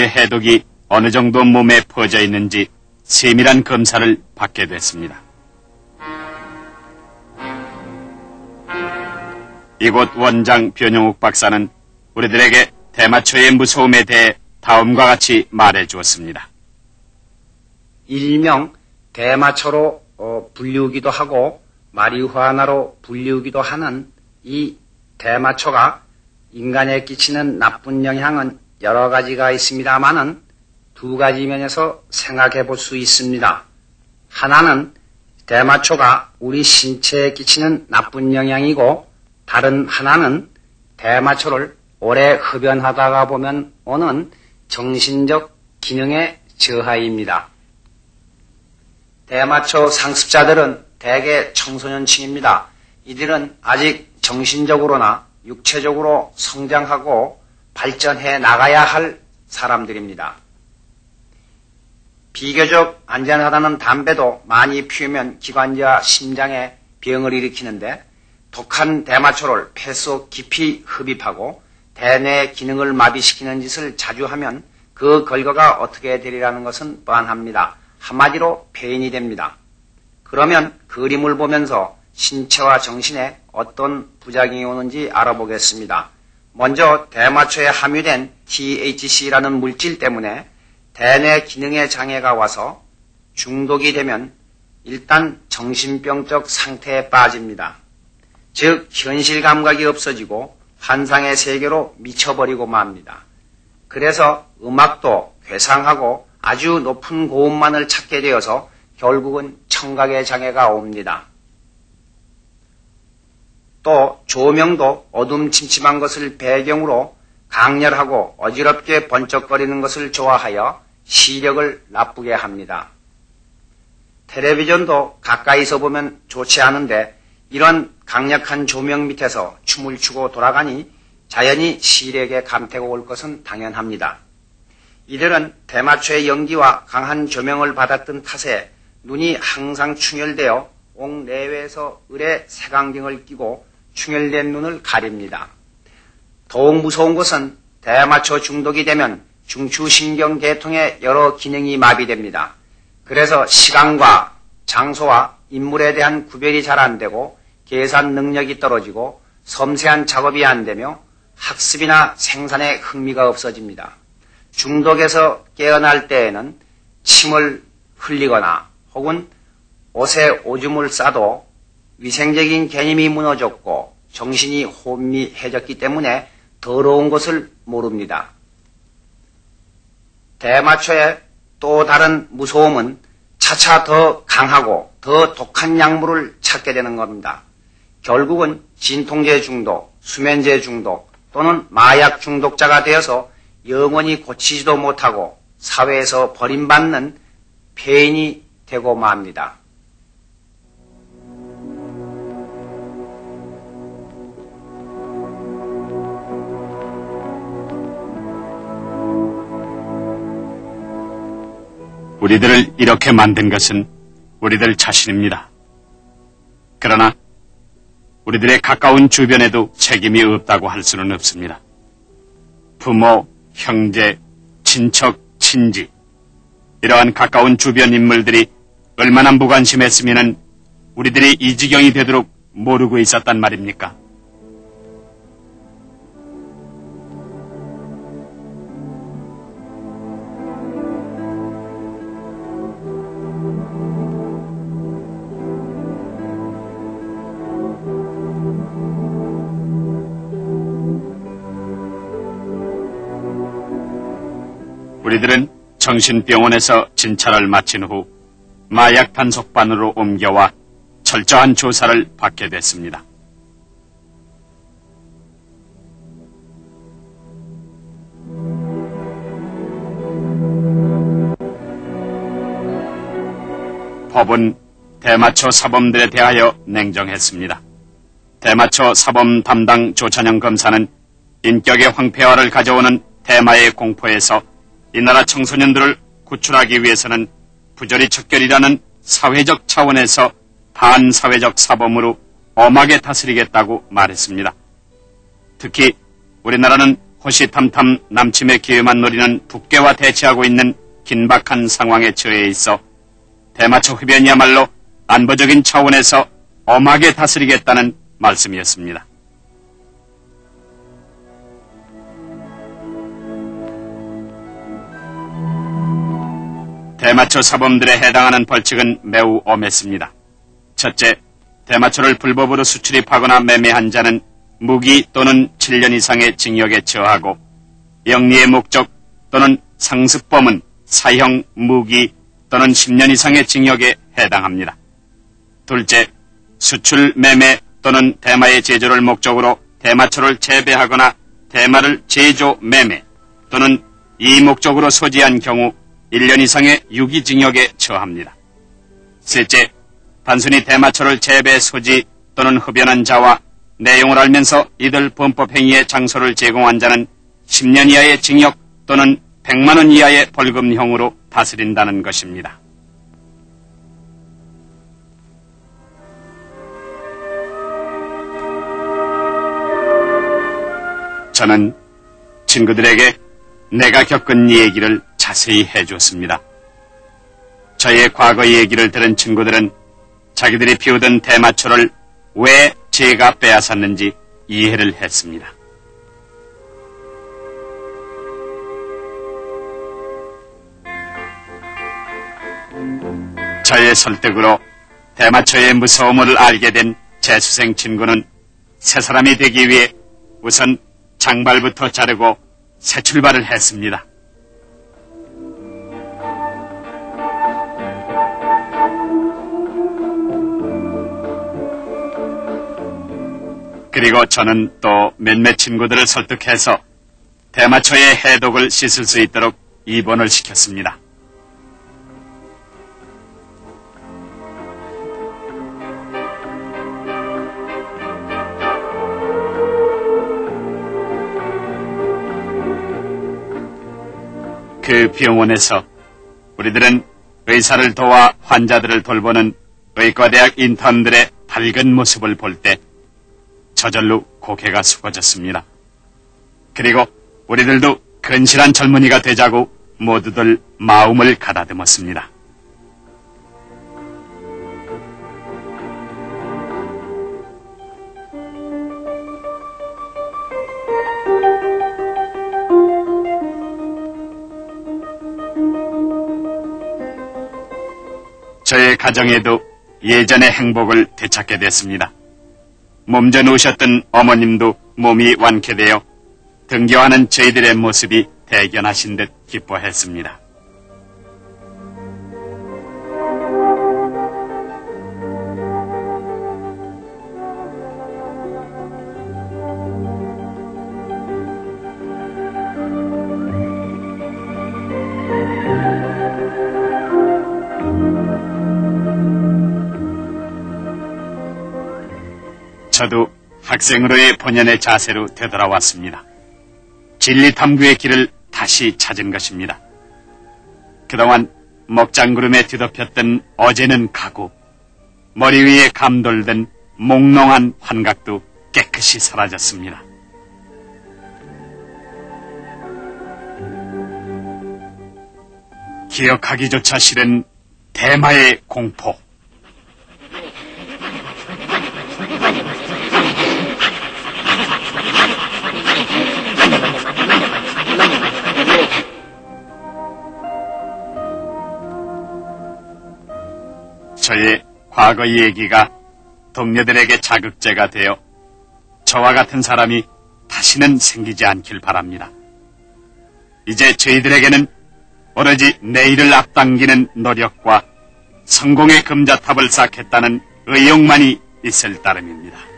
해독이 어느 정도 몸에 퍼져 있는지 세밀한 검사를 받게 됐습니다. 이곳 원장 변용욱 박사는 우리들에게 대마초의 무서움에 대해 다음과 같이 말해 주었습니다. 일명 대마초로 불리우기도 하고 마리화나로 불리우기도 하는 이 대마초가 인간에 끼치는 나쁜 영향은 여러 가지가 있습니다만은 두 가지 면에서 생각해 볼 수 있습니다. 하나는 대마초가 우리 신체에 끼치는 나쁜 영향이고 다른 하나는 대마초를 오래 흡연하다가 보면 오는 정신적 기능의 저하입니다. 대마초 상습자들은 대개 청소년층입니다. 이들은 아직 정신적으로나 육체적으로 성장하고 발전해 나가야 할 사람들입니다. 비교적 안전하다는 담배도 많이 피우면 기관지와 심장에 병을 일으키는데 독한 대마초를 폐 속 깊이 흡입하고 대뇌 기능을 마비시키는 짓을 자주 하면 그 결과가 어떻게 되리라는 것은 뻔합니다. 한마디로 폐인이 됩니다. 그러면 그림을 보면서 신체와 정신에 어떤 부작용이 오는지 알아보겠습니다. 먼저 대마초에 함유된 THC라는 물질 때문에 대뇌 기능에 장애가 와서 중독이 되면 일단 정신병적 상태에 빠집니다. 즉 현실 감각이 없어지고 환상의 세계로 미쳐버리고 맙니다. 그래서 음악도 괴상하고 아주 높은 고음만을 찾게 되어서 결국은 청각의 장애가 옵니다. 또 조명도 어둠침침한 것을 배경으로 강렬하고 어지럽게 번쩍거리는 것을 좋아하여 시력을 나쁘게 합니다. 텔레비전도 가까이서 보면 좋지 않은데 이런 강력한 조명 밑에서 춤을 추고 돌아가니 자연히 시력에 감퇴가 올 것은 당연합니다. 이들은 대마초의 연기와 강한 조명을 받았던 탓에 눈이 항상 충혈되어 옥 내외에서 을의 색안경을 끼고 충혈된 눈을 가립니다. 더욱 무서운 것은 대마초 중독이 되면 중추신경계통의 여러 기능이 마비됩니다. 그래서 시간과 장소와 인물에 대한 구별이 잘 안 되고 계산 능력이 떨어지고 섬세한 작업이 안 되며 학습이나 생산에 흥미가 없어집니다. 중독에서 깨어날 때에는 침을 흘리거나 혹은 옷에 오줌을 싸도 위생적인 개념이 무너졌고 정신이 혼미해졌기 때문에 더러운 것을 모릅니다. 대마초의 또 다른 무서움은 차차 더 강하고 더 독한 약물을 찾게 되는 겁니다. 결국은 진통제 중독, 수면제 중독 또는 마약 중독자가 되어서 영원히 고치지도 못하고 사회에서 버림받는 폐인이 되고 맙니다. 우리들을 이렇게 만든 것은 우리들 자신입니다. 그러나 우리들의 가까운 주변에도 책임이 없다고 할 수는 없습니다. 부모, 형제, 친척, 친지 이러한 가까운 주변 인물들이 얼마나 무관심했으면 우리들이 이 지경이 되도록 모르고 있었단 말입니까? 우리들은 정신병원에서 진찰을 마친 후 마약 단속반으로 옮겨와 철저한 조사를 받게 됐습니다. 법은 대마초 사범들에 대하여 냉정했습니다. 대마초 사범 담당 조찬영 검사는 인격의 황폐화를 가져오는 대마의 공포에서 이 나라 청소년들을 구출하기 위해서는 부조리 척결이라는 사회적 차원에서 반사회적 사범으로 엄하게 다스리겠다고 말했습니다. 특히 우리나라는 호시탐탐 남침의 기회만 노리는 북괴와 대치하고 있는 긴박한 상황에 처해 있어 대마초 흡연이야말로 안보적인 차원에서 엄하게 다스리겠다는 말씀이었습니다. 대마초 사범들에 해당하는 벌칙은 매우 엄했습니다. 첫째, 대마초를 불법으로 수출입하거나 매매한 자는 무기 또는 7년 이상의 징역에 처하고 영리의 목적 또는 상습범은 사형, 무기 또는 10년 이상의 징역에 해당합니다. 둘째, 수출, 매매 또는 대마의 제조를 목적으로 대마초를 재배하거나 대마를 제조, 매매 또는 이 목적으로 소지한 경우 1년 이상의 유기징역에 처합니다. 셋째, 단순히 대마초를 재배, 소지 또는 흡연한 자와 내용을 알면서 이들 범법행위의 장소를 제공한 자는 10년 이하의 징역 또는 100만 원 이하의 벌금형으로 다스린다는 것입니다. 저는 친구들에게 내가 겪은 얘기를 자세히 해줬습니다. 저의 과거 얘기를 들은 친구들은 자기들이 피우던 대마초를 왜 제가 빼앗았는지 이해를 했습니다. 저의 설득으로 대마초의 무서움을 알게 된 재수생 친구는 새 사람이 되기 위해 우선 장발부터 자르고 새 출발을 했습니다. 그리고 저는 또 몇몇 친구들을 설득해서 대마초의 해독을 씻을 수 있도록 입원을 시켰습니다. 그 병원에서 우리들은 의사를 도와 환자들을 돌보는 의과대학 인턴들의 밝은 모습을 볼 때 저절로 고개가 숙어졌습니다. 그리고 우리들도 근실한 젊은이가 되자고 모두들 마음을 가다듬었습니다. 저의 가정에도 예전의 행복을 되찾게 됐습니다. 몸져 누우셨던 어머님도 몸이 완쾌되어 등교하는 저희들의 모습이 대견하신 듯 기뻐했습니다. 저도 학생으로의 본연의 자세로 되돌아왔습니다. 진리탐구의 길을 다시 찾은 것입니다. 그동안 먹장구름에 뒤덮였던 어제는 가고 머리 위에 감돌던 몽롱한 환각도 깨끗이 사라졌습니다. 기억하기조차 싫은 대마의 공포. 저의 과거 얘기가 동료들에게 자극제가 되어 저와 같은 사람이 다시는 생기지 않길 바랍니다. 이제 저희들에게는 오로지 내일을 앞당기는 노력과 성공의 금자탑을 쌓겠다는 의욕만이 있을 따름입니다.